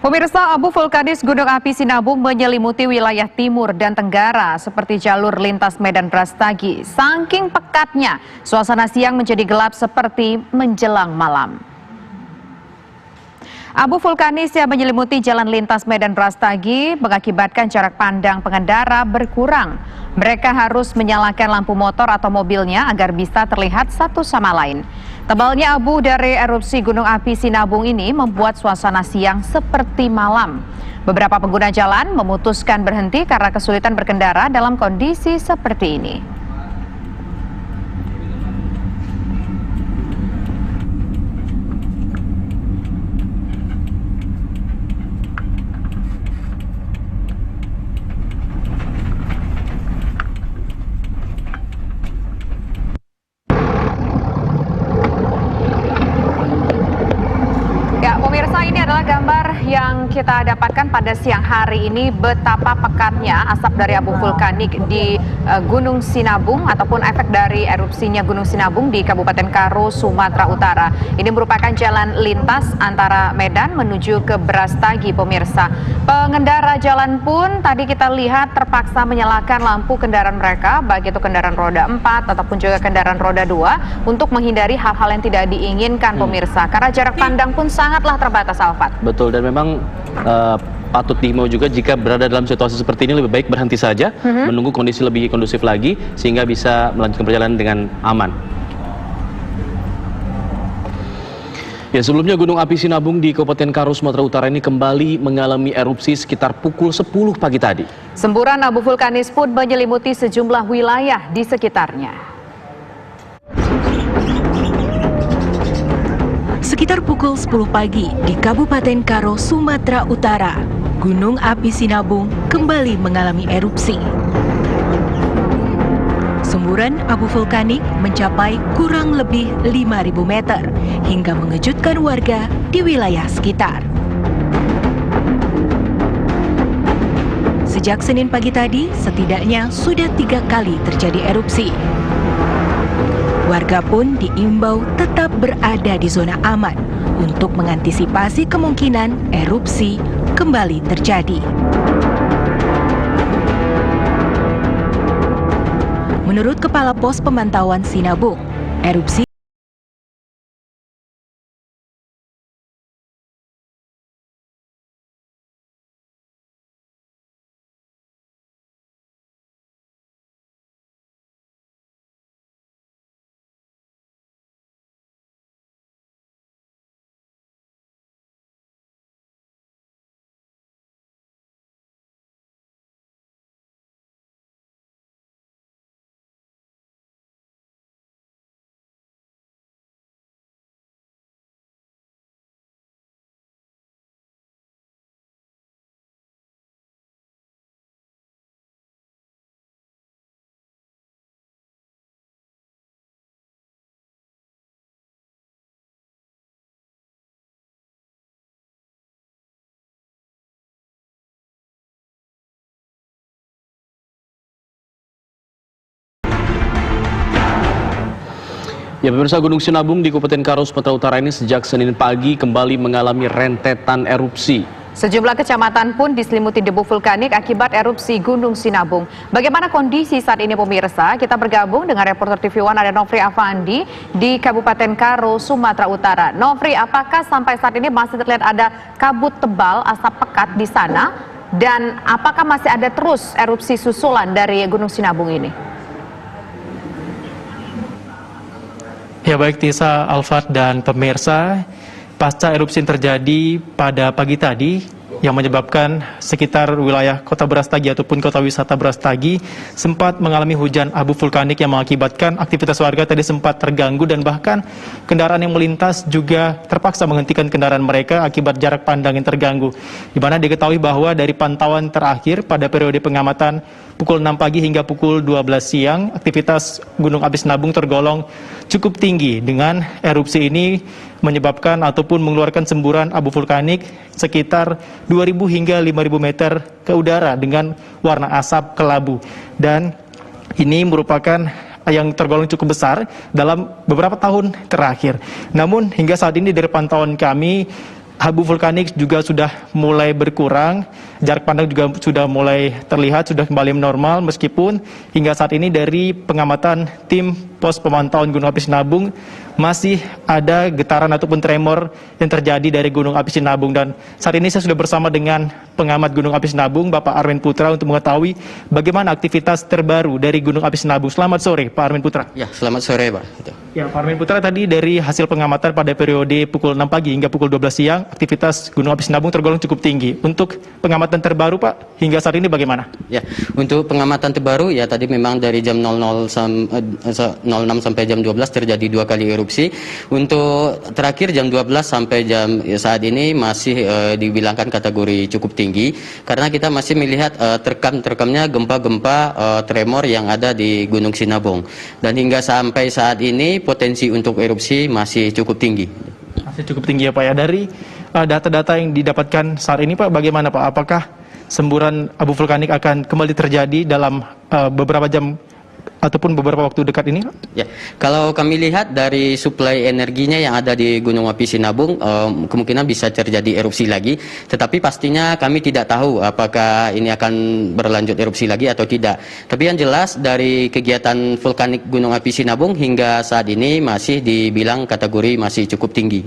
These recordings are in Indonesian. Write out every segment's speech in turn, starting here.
Pemirsa, abu vulkanis Gunung Api Sinabung menyelimuti wilayah timur dan tenggara seperti jalur lintas Medan Brastagi. Saking pekatnya, suasana siang menjadi gelap seperti menjelang malam. Abu vulkanis yang menyelimuti jalan lintas Medan Brastagi mengakibatkan jarak pandang pengendara berkurang. Mereka harus menyalakan lampu motor atau mobilnya agar bisa terlihat satu sama lain. Tebalnya abu dari erupsi Gunung Api Sinabung ini membuat suasana siang seperti malam. Beberapa pengguna jalan memutuskan berhenti karena kesulitan berkendara dalam kondisi seperti ini. Ya, pemirsa, ini adalah gambar yang kita dapatkan pada siang hari ini betapa pekatnya asap dari abu vulkanik di Gunung Sinabung ataupun efek dari erupsinya Gunung Sinabung di Kabupaten Karo, Sumatera Utara. Ini merupakan jalan lintas antara Medan menuju ke Brastagi, pemirsa. Pengendara jalan pun tadi kita lihat terpaksa menyalakan lampu kendaraan mereka, baik itu kendaraan roda 4 ataupun juga kendaraan roda 2 untuk menghindari hal-hal yang tidak diinginkan, pemirsa. Karena jarak pandang pun sangatlah terbatas, Alfat. Betul, dan memang patut dihimbau juga jika berada dalam situasi seperti ini lebih baik berhenti saja, menunggu kondisi lebih kondusif lagi sehingga bisa melanjutkan perjalanan dengan aman. Ya, sebelumnya Gunung Api Sinabung di Kabupaten Karo, Sumatera Utara ini kembali mengalami erupsi sekitar pukul 10 pagi tadi. Semburan abu vulkanis pun menyelimuti sejumlah wilayah di sekitarnya. Sekitar pukul 10 pagi di Kabupaten Karo, Sumatera Utara, Gunung Api Sinabung kembali mengalami erupsi. Semburan abu vulkanik mencapai kurang lebih 5.000 meter hingga mengejutkan warga di wilayah sekitar. Sejak Senin pagi tadi, setidaknya sudah 3 kali terjadi erupsi. Warga pun diimbau tetap berada di zona aman untuk mengantisipasi kemungkinan erupsi kembali terjadi. Menurut Kepala Pos Pemantauan Sinabung, erupsi Ya, pemirsa, Gunung Sinabung di Kabupaten Karo, Sumatera Utara ini sejak Senin pagi kembali mengalami rentetan erupsi. Sejumlah kecamatan pun diselimuti debu vulkanik akibat erupsi Gunung Sinabung. Bagaimana kondisi saat ini, pemirsa? Kita bergabung dengan reporter TV One ada Nofri Afandi di Kabupaten Karo, Sumatera Utara. Nofri, apakah sampai saat ini masih terlihat ada kabut tebal asap pekat di sana? Dan apakah masih ada terus erupsi susulan dari Gunung Sinabung ini? Ya, baik Tisa, Alfat, dan pemirsa, pasca erupsi yang terjadi pada pagi tadi yang menyebabkan sekitar wilayah Kota Brastagi ataupun kota wisata Brastagi sempat mengalami hujan abu vulkanik yang mengakibatkan aktivitas warga tadi sempat terganggu dan bahkan kendaraan yang melintas juga terpaksa menghentikan kendaraan mereka akibat jarak pandang yang terganggu. Di mana diketahui bahwa dari pantauan terakhir pada periode pengamatan pukul 6 pagi hingga pukul 12 siang, aktivitas Gunung Api Sinabung tergolong cukup tinggi dengan erupsi ini menyebabkan ataupun mengeluarkan semburan abu vulkanik sekitar 2.000 hingga 5.000 meter ke udara dengan warna asap kelabu. Dan ini merupakan yang tergolong cukup besar dalam beberapa tahun terakhir. Namun hingga saat ini dari pantauan kami, abu vulkanik juga sudah mulai berkurang, jarak pandang juga sudah mulai terlihat, sudah kembali normal, meskipun hingga saat ini dari pengamatan tim pos pemantauan Gunung Api Sinabung masih ada getaran ataupun tremor yang terjadi dari Gunung Api Sinabung. Dan saat ini saya sudah bersama dengan pengamat Gunung Api Sinabung, Bapak Armin Putra, untuk mengetahui bagaimana aktivitas terbaru dari Gunung Api Sinabung. Selamat sore, Pak Armin Putra. Ya, selamat sore, Pak. Ya, Pak Armin Putra, tadi dari hasil pengamatan pada periode pukul 6 pagi hingga pukul 12 siang, aktivitas Gunung Api Sinabung tergolong cukup tinggi. Untuk pengamatan terbaru, Pak, hingga saat ini bagaimana? Ya, untuk pengamatan terbaru, ya tadi memang dari jam 06 sampai jam 12 terjadi 2 kali erupsi. Untuk terakhir jam 12 sampai jam saat ini masih dibilangkan kategori cukup tinggi, karena kita masih melihat terekamnya gempa-gempa tremor yang ada di Gunung Sinabung. Dan hingga sampai saat ini potensi untuk erupsi masih cukup tinggi. Masih cukup tinggi ya Pak ya. Dari data-data yang didapatkan saat ini Pak, bagaimana Pak? Apakah semburan abu vulkanik akan kembali terjadi dalam beberapa jam ataupun beberapa waktu dekat ini? Ya, kalau kami lihat dari suplai energinya yang ada di Gunung Api Sinabung, kemungkinan bisa terjadi erupsi lagi. Tetapi pastinya kami tidak tahu apakah ini akan berlanjut erupsi lagi atau tidak. Tapi yang jelas dari kegiatan vulkanik Gunung Api Sinabung hingga saat ini masih dibilang kategori masih cukup tinggi.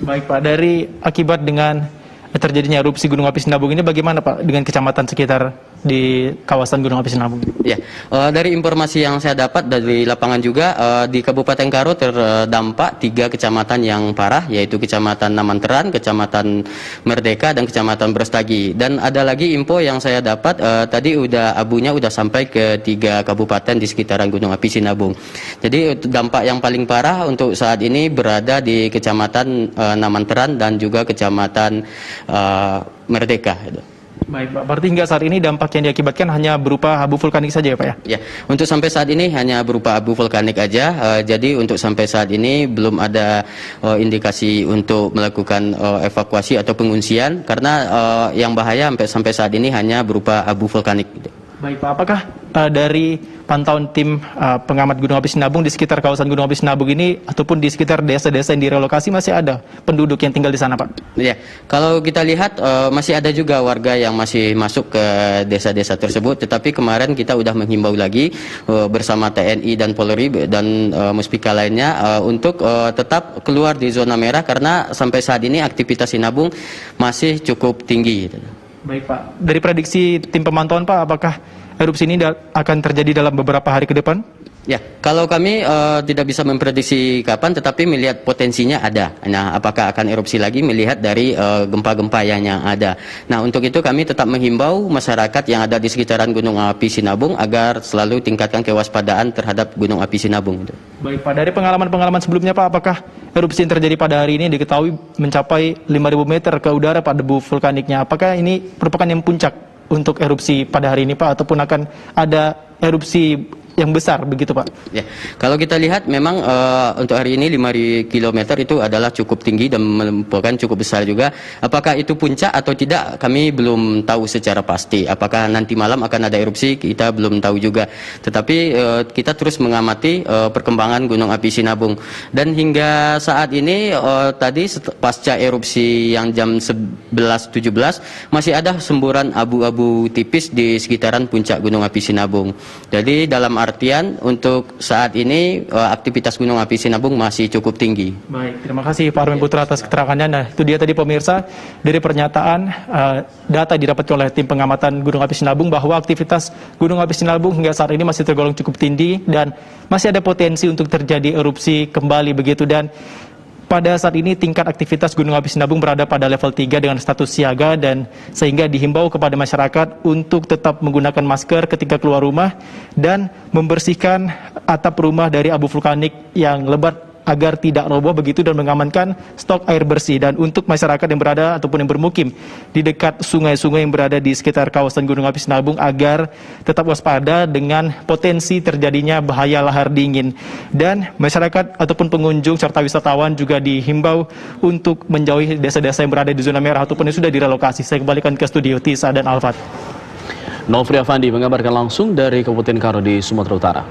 Baik Pak, dari akibat dengan terjadinya erupsi Gunung Api Sinabung ini bagaimana Pak dengan kecamatan sekitar di kawasan Gunung Api Sinabung? Ya, dari informasi yang saya dapat dari lapangan juga, di Kabupaten Karo terdampak 3 kecamatan yang parah, yaitu Kecamatan Namanteran, Kecamatan Merdeka, dan Kecamatan Brastagi. Dan ada lagi info yang saya dapat, tadi abunya udah sampai ke 3 kabupaten di sekitaran Gunung Api Sinabung. Jadi dampak yang paling parah untuk saat ini berada di Kecamatan Namanteran dan juga Kecamatan Merdeka. Baik Pak, berarti hingga saat ini dampak yang diakibatkan hanya berupa abu vulkanik saja ya Pak ya? Ya, untuk sampai saat ini hanya berupa abu vulkanik aja. Jadi untuk sampai saat ini belum ada indikasi untuk melakukan evakuasi atau pengungsian, karena yang bahaya sampai saat ini hanya berupa abu vulkanik. Baik Pak, apakah dari pantauan tim pengamat Gunung Api Sinabung di sekitar kawasan Gunung Api Sinabung ini ataupun di sekitar desa-desa yang direlokasi masih ada penduduk yang tinggal di sana Pak? Ya, kalau kita lihat masih ada juga warga yang masih masuk ke desa-desa tersebut, tetapi kemarin kita udah menghimbau lagi bersama TNI dan Polri dan Muspika lainnya untuk tetap keluar di zona merah, karena sampai saat ini aktivitas Sinabung masih cukup tinggi. Baik Pak, dari prediksi tim pemantauan Pak, apakah erupsi ini akan terjadi dalam beberapa hari ke depan? Ya, kalau kami tidak bisa memprediksi kapan, tetapi melihat potensinya ada. Nah, apakah akan erupsi lagi melihat dari gempa-gempa yang ada. Nah, untuk itu kami tetap menghimbau masyarakat yang ada di sekitaran Gunung Api Sinabung agar selalu tingkatkan kewaspadaan terhadap Gunung Api Sinabung. Baik Pak, dari pengalaman-pengalaman sebelumnya Pak, apakah erupsi yang terjadi pada hari ini diketahui mencapai 5.000 meter ke udara Pak debu vulkaniknya? Apakah ini merupakan yang puncak untuk erupsi pada hari ini Pak, ataupun akan ada erupsi yang besar begitu Pak? Ya, kalau kita lihat memang untuk hari ini 5.000 km itu adalah cukup tinggi dan merupakan cukup besar juga. Apakah itu puncak atau tidak kami belum tahu secara pasti. Apakah nanti malam akan ada erupsi kita belum tahu juga. Tetapi kita terus mengamati perkembangan Gunung Api Sinabung. Dan hingga saat ini tadi pasca erupsi yang jam 11.17 masih ada semburan abu-abu tipis di sekitaran puncak Gunung Api Sinabung. Jadi dalam artian untuk saat ini aktivitas Gunung Api Sinabung masih cukup tinggi. Baik, terima kasih Pak Armin Putra atas keterangannya. Nah, itu dia tadi pemirsa dari pernyataan data didapatkan oleh tim pengamatan Gunung Api Sinabung bahwa aktivitas Gunung Api Sinabung hingga saat ini masih tergolong cukup tinggi dan masih ada potensi untuk terjadi erupsi kembali begitu. Dan pada saat ini tingkat aktivitas Gunung Api Sinabung berada pada level 3 dengan status siaga, dan sehingga dihimbau kepada masyarakat untuk tetap menggunakan masker ketika keluar rumah dan membersihkan atap rumah dari abu vulkanik yang lebat agar tidak roboh begitu, dan mengamankan stok air bersih. Dan untuk masyarakat yang berada ataupun yang bermukim di dekat sungai-sungai yang berada di sekitar kawasan Gunung Api Sinabung agar tetap waspada dengan potensi terjadinya bahaya lahar dingin. Dan masyarakat ataupun pengunjung serta wisatawan juga dihimbau untuk menjauhi desa-desa yang berada di zona merah ataupun yang sudah direlokasi. Saya kembalikan ke studio Tisa dan Alfat. Nofri Afandi mengabarkan langsung dari Kabupaten Karo di Sumatera Utara.